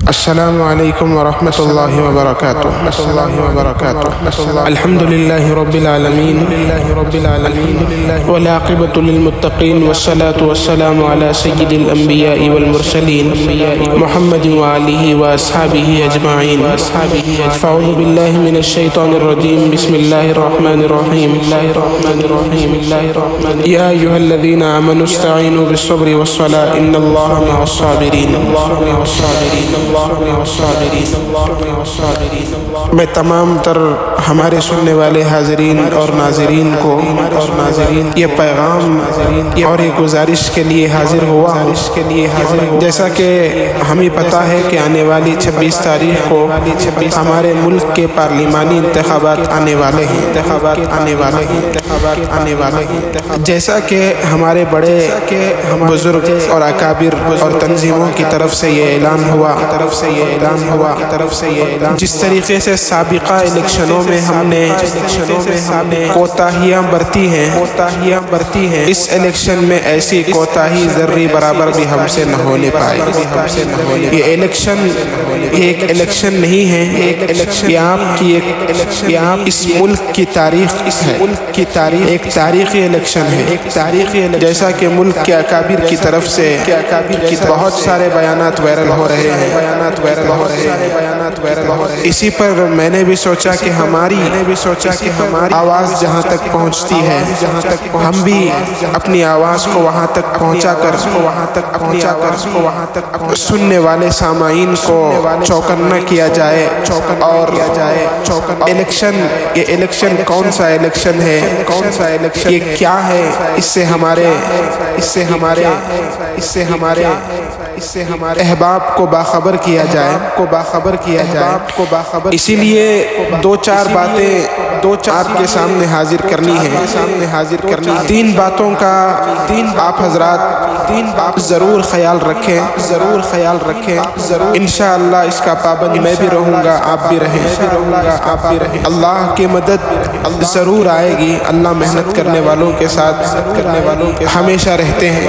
السلام علیکم ورحمۃ اللہ وبرکاتہ۔ الحمد للہ رب العالمین والعاقبۃ للمتقین والصلاة والسلام علی سید الانبیاء والمرسلین محمد وآلہ واصحابہ اجمعین۔ فاعوذ باللہ من الشیطان الرجیم، بسم اللہ الرحمن الرحیم۔ یا ایھا الذین آمنوا استعینوا بالصبر والصلاۃ ان اللہ مع الصابرین۔ میں تمام تر ہمارے سننے والے حاضرین اور ناظرین کو یہ پیغام اور یہ گزارش کے لیے حاضر ہوا ہوں، جیسا کہ ہمیں پتہ ہے کہ آنے والی 26 تاریخ کو ہمارے ملک کے پارلیمانی انتخابات آنے والے ہیں، جیسا کہ ہمارے بڑے بزرگ اور اکابر اور تنظیموں کی طرف سے یہ اعلان ہوا، جس طریقے سے سابقہ الیکشنوں میں ہم نے کوتاہیاں برتی ہیں، اس الیکشن میں ایسی کوتاہی ذرے برابر بھی ہم سے نہ ہونے پائے۔ یہ الیکشن ایک الیکشن نہیں ہے، یہ آپ کی اس ملک کی تاریخ ہے، ایک تاریخی الیکشن ہے، جیسا کہ ملک کے اکابر کی طرف سے بہت سارے بیانات وائرل ہو رہے ہیں۔ اسی پر میں نے بھی سوچا کہ ہماری آواز جہاں تک پہنچتی ہے، ہم بھی اپنی آواز کو وہاں تک پہنچا کر سننے والے سامعین کو چوکنا کیا جائے۔ اور یہ الیکشن کون سا الیکشن ہے، یہ کیا ہے، اس سے ہمارے احباب کو باخبر کیا جائے۔ اسی لیے دو چار باتیں آپ کے سامنے حاضر کرنی ہے۔ تین باتوں کا آپ حضرات ضرور خیال رکھیں۔ انشاءاللہ اس کا پابند میں بھی رہوں گا، آپ بھی رہیں۔ اللہ کی مدد ضرور آئے گی، اللہ محنت کرنے والوں کے ساتھ ہمیشہ رہتے ہیں۔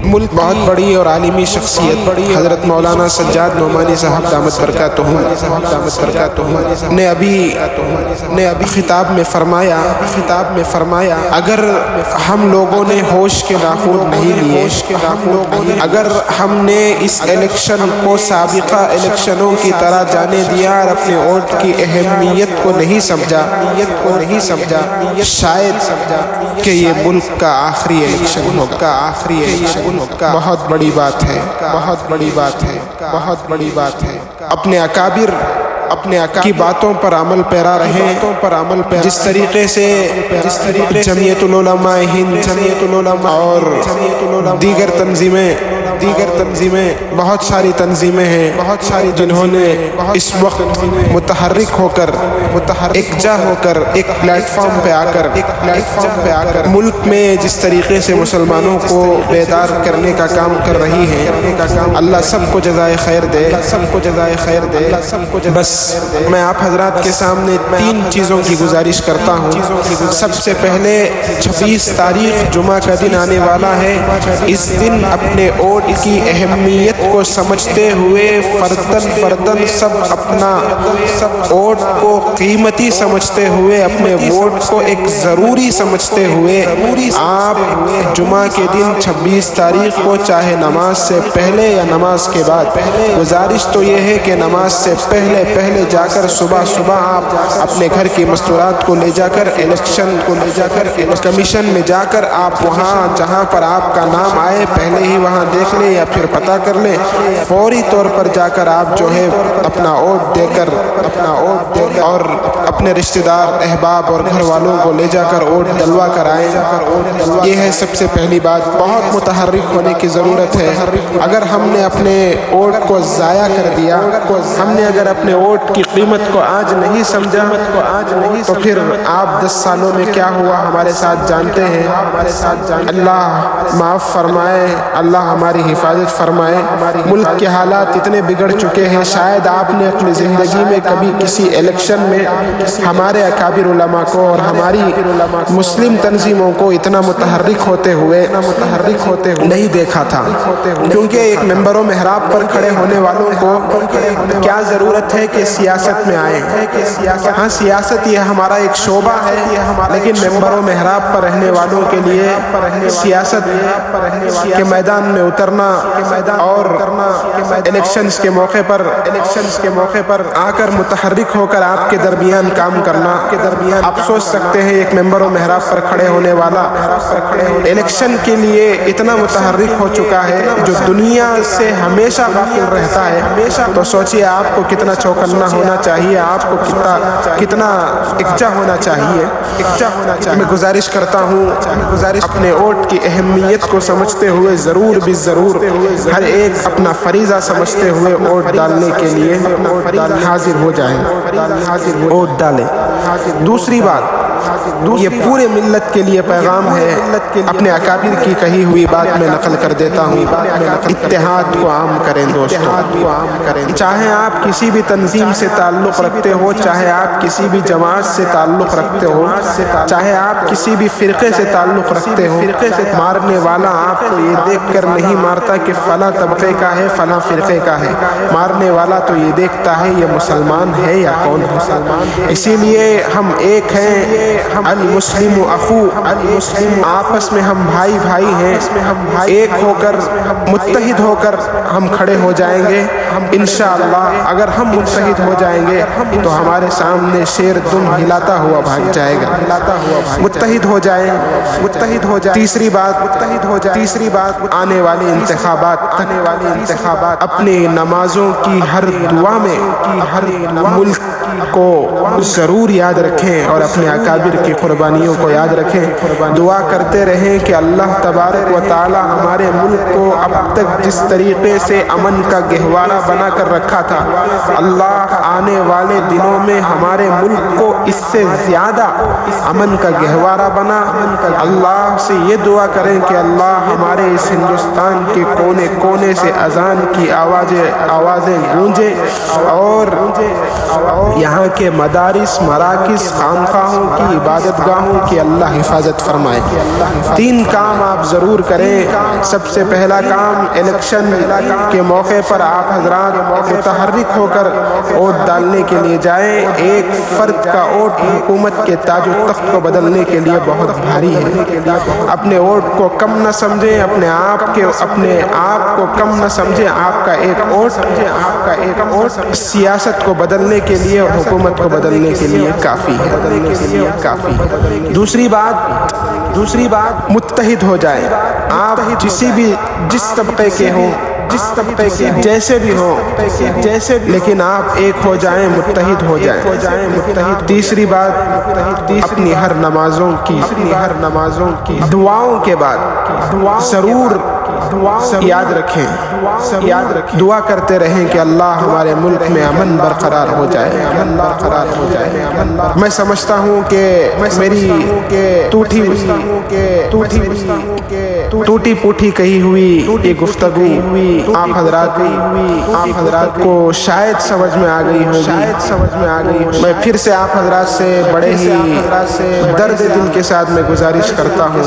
ملک بہت بڑی اور عالمی شخصیت حضرت مولانا سجاد نعمانی صاحب دامت برکاتہم نے ابھی خطاب میں فرمایا، اگر ہم لوگوں نے ہوش کے ناخن نہیں لیے، اگر ہم نے اس الیکشن کو سابقہ الیکشنوں کی طرح جانے دیا اور اپنے ووٹ کی اہمیت کو نہیں سمجھا، شاید کہ یہ ملک کا آخری الیکشن ہوگا۔ بہت بڑی بات ہے۔ اپنے اکابر کی باتوں پر عمل پیرا رہیں، جس طریقے سے جمعیت العلماء ہند اور دیگر تنظیمیں بہت ساری تنظیمیں ہیں جنہوں نے اس وقت متحرک ہو کر یکجا ہو کر ایک پلیٹ فارم پہ آ کر ملک میں جس طریقے سے مسلمانوں کو بیدار کرنے کا کام کر رہی ہیں، اللہ سب کو جزائے خیر دے۔ بس میں آپ حضرات کے سامنے تین چیزوں کی گزارش کرتا ہوں۔ سب سے پہلے 26 تاریخ جمعہ کا دن آنے والا ہے، اس دن اپنے ووٹ کی اہمیت کو سمجھتے ہوئے فردن سب اپنا ووٹ کو قیمتی سمجھتے ہوئے، اپنے ووٹ کو ایک ضروری سمجھتے ہوئے آپ جمعہ کے دن 26 تاریخ کو چاہے نماز سے پہلے یا نماز کے بعد، گزارش تو یہ ہے کہ نماز سے پہلے جا کر صبح آپ اپنے گھر کی مستورات کو لے جا کر الیکشن کمیشن میں جا کر آپ وہاں جہاں پر آپ کا نام آئے پہلے ہی وہاں دیکھ لیں یا پھر پتہ کر لیں، فوری طور پر جا کر آپ جو ہے اپنا ووٹ دے کر اور اپنے رشتہ دار احباب اور گھر والوں کو لے جا کر ووٹ ڈلوا کر آئیں۔ یہ ہے سب سے پہلی بات، بہت متحرک ہونے کی ضرورت ہے۔ اگر ہم نے اپنے ووٹ کو ضائع کر دیا، ہم نے اگر اپنے ووٹ کی قیمت کو آج نہیں سمجھا تو پھر آپ 10 سالوں میں کیا ہوا ہمارے ساتھ جانتے ہیں۔ اللہ معاف فرمائے، اللہ ہماری حفاظت فرمائے۔ ملک کے حالات اتنے بگڑ چکے ہیں، شاید آپ نے اپنی زندگی میں کبھی کسی الیکشن میں ہمارے اکابر علماء کو اور ہماری مسلم تنظیموں کو اتنا متحرک ہوتے ہوئے نہیں دیکھا تھا، کیونکہ ایک ممبر و محراب پر کھڑے ہونے والوں کو کیا ضرورت ہے کہ سیاست میں آئیں۔ ہاں، سیاست یہ ہمارا ایک شعبہ ہے، لیکن ممبر و محراب پر رہنے والوں کے لیے سیاست کے میدان میں اترنا اور الیکشنز کے موقع پر آ کر متحرک ہو کر آپ کے درمیان کام کرنا، آپ سوچ سکتے ہیں ایک ممبر و محراب پر کھڑے ہونے والا الیکشن کے لیے اتنا متحرک ہو چکا ہے جو دنیا سے ہمیشہ غافل رہتا ہے، تو سوچئے آپ کو کتنا چوکنا ہونا چاہیے، آپ کو کتنا اکچا ہونا چاہیے۔ میں گزارش کرتا ہوں اپنے ووٹ کی اہمیت کو سمجھتے ہوئے ضرور ہر ایک اپنا فریضہ سمجھتے ہوئے ووٹ ڈالنے کے لیے حاضر ہو جائیں، ووٹ ڈالیں۔ دوسری بات، یہ پورے ملت کے لیے پیغام ہے، اپنے اکابر کی کہی ہوئی بات میں نقل کر دیتا ہوں، اتحاد کو عام کریں دوستو۔ چاہے آپ کسی بھی تنظیم سے تعلق رکھتے ہو، چاہے آپ کسی بھی جماعت سے تعلق رکھتے ہو، چاہے آپ کسی بھی فرقے سے تعلق رکھتے ہو، مارنے والا آپ کو یہ دیکھ کر نہیں مارتا کہ فلاں طبقے کا ہے، فلاں فرقے کا ہے، مارنے والا تو یہ دیکھتا ہے یہ مسلمان ہے یا کون ہے۔ اسی لیے ہم ایک ہیں، المسلم اخو، آپس میں ہم بھائی ہیں، ایک ہو کر متحد ہو کر ہم کھڑے ہو جائیں گے انشاءاللہ۔ اگر ہم متحد ہو جائیں گے تو ہمارے سامنے شیر دم ہلاتا ہوا بھاگ جائے گا۔ متحد ہو جائیں۔ تیسری بات، آنے والے انتخابات اپنی نمازوں کی ہر دعا میں ملک کو ضرور یاد رکھیں اور اپنے اکابر کی قربانیوں کو یاد رکھیں۔ دعا کرتے رہیں کہ اللہ تبارک و تعالی ہمارے ملک کو اب تک جس طریقے سے امن کا گہوارہ بنا کر رکھا تھا، اللہ آنے والے دنوں میں ہمارے ملک کو اس سے زیادہ امن کا گہوارہ بنا۔ اللہ سے یہ دعا کریں کہ اللہ ہمارے اس ہندوستان کے کونے کونے سے اذان کی آوازیں گونجیں اور یہاں کے مدارس، مراکز، خانقاہوں کی، عبادت گاہوں کی اللہ حفاظت فرمائے۔ 3 کام آپ ضرور کریں۔ سب سے پہلا کام، الیکشن کے موقع پر آپ حضرات متحرک ہو کر ووٹ ڈالنے کے لیے جائیں۔ ایک فرد کا ووٹ حکومت کے تاج و تخت کو بدلنے کے لیے بہت بھاری ہے۔ اپنے ووٹ کو کم نہ سمجھیں، اپنے آپ کو کم نہ سمجھیں۔ آپ کا ایک ووٹ سیاست کو بدلنے کے لیے اور حکومت کو بدلنے کے لیے کافی ہے۔ دوسری بات، متحد ہو جائیں۔ آپ جس طبقے کے ہوں، جیسے بھی ہو، لیکن آپ ایک ہو جائیں، متحد ہو جائیں۔ تیسری بات، اپنی ہر نمازوں کی دعاؤں کے بعد ضرور یاد رکھیں، دعا کرتے رہیں کہ اللہ ہمارے ملک میں امن برقرار ہو جائے۔ میں سمجھتا ہوں کہ میری ٹوٹی پوٹھی کہی ہوئی یہ گفتگو آپ حضرات کو شاید سمجھ میں آ گئی ہوگی۔ میں پھر سے آپ حضرات سے بڑے ہی درد دل کے ساتھ میں گزارش کرتا ہوں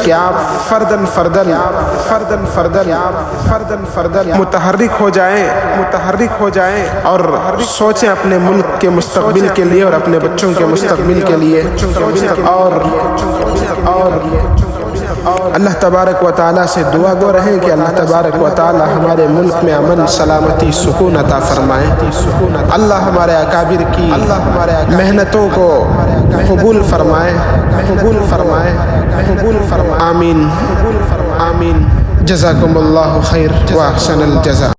کہ آپ فردن متحرک ہو جائیں اور سوچیں اپنے ملک کے مستقبل کے لیے اور اپنے بچوں کے مستقبل کے لیے، اور اللہ تبارک و تعالیٰ سے دعا گو رہیں کہ اللہ تبارک و تعالیٰ ہمارے ملک میں امن، سلامتی، سکون عطا فرمائے۔ اللہ ہمارے اکابر کی محنتوں کو قبول فرمائے۔ آمین۔ جزاکم اللہ خیر و احسن الجزا۔